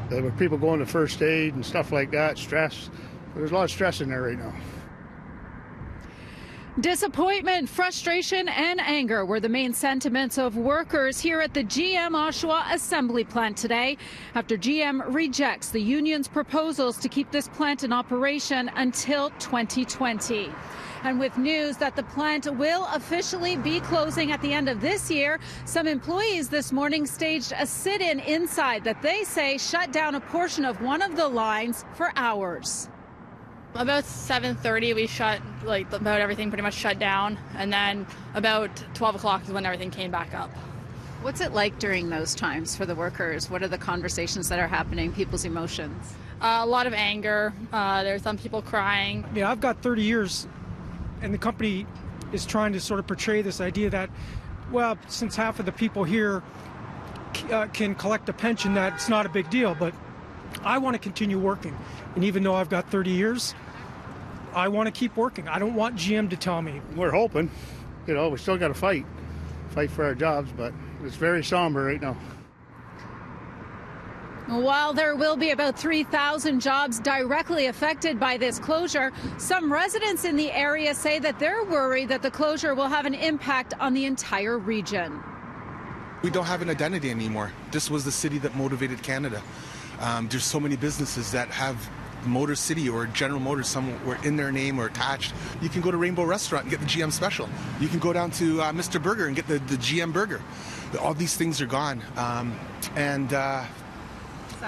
There were people going to first aid and stuff like that, stress. There's a lot of stress in there right now. Disappointment, frustration, and anger were the main sentiments of workers here at the GM Oshawa assembly plant today after GM rejects the union's proposals to keep this plant in operation until 2020. And with news that the plant will officially be closing at the end of this year, some employees this morning staged a sit-in inside that they say shut down a portion of one of the lines for hours. About 7:30 we shut, about everything pretty much shut down, and then about 12 o'clock is when everything came back up. What's it like during those times for the workers? What are the conversations that are happening, people's emotions? A lot of anger. There's some people crying. Yeah, I've got 30 years, and the company is trying to sort of portray this idea that, well, since half of the people here can collect a pension, that it's not a big deal. But I want to continue working. And even though I've got 30 years, I want to keep working. I don't want GM to tell me. We're hoping, we still got to fight for our jobs, but it's very somber right now. While there will be about 3,000 jobs directly affected by this closure, some residents in the area say that they're worried that the closure will have an impact on the entire region. We don't have an identity anymore. This was the city that motivated Canada. There's so many businesses that have Motor City or General Motors somewhere in their name or attached. You can go to Rainbow Restaurant and get the GM special. You can go down to Mr. Burger and get the GM burger. All these things are gone.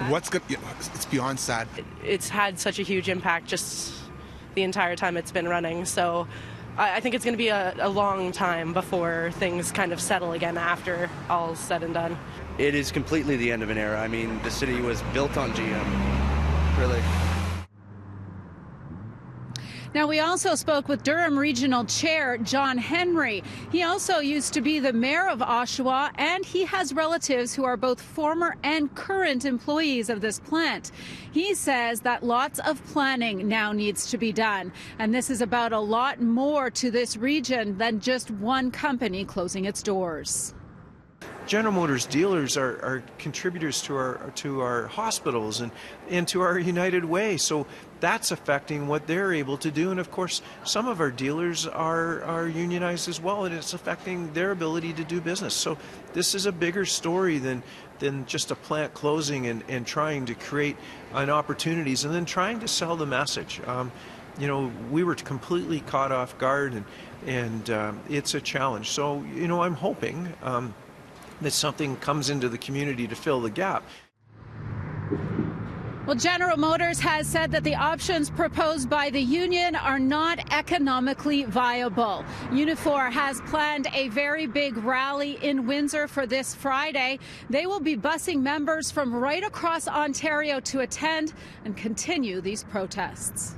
What's good? It's beyond sad. It's had such a huge impact just the entire time it's been running. So I think it's going to be a long time before things kind of settle again after all's said and done. It is completely the end of an era. I mean, the city was built on GM, really. Now, we also spoke with Durham Regional Chair John Henry. He also used to be the mayor of Oshawa, and he has relatives who are both former and current employees of this plant. He says that lots of planning now needs to be done, and this is about a lot more to this region than just one company closing its doors. General Motors dealers are contributors to our hospitals and to our United Way, so that's affecting what they're able to do. And of course, some of our dealers are unionized as well, and it's affecting their ability to do business. So this is a bigger story than just a plant closing and trying to create opportunities and then trying to sell the message. We were completely caught off guard, and it's a challenge. So I'm hoping that something comes into the community to fill the gap. Well, General Motors has said that the options proposed by the union are not economically viable. Unifor has planned a very big rally in Windsor for this Friday. They will be busing members from right across Ontario to attend and continue these protests.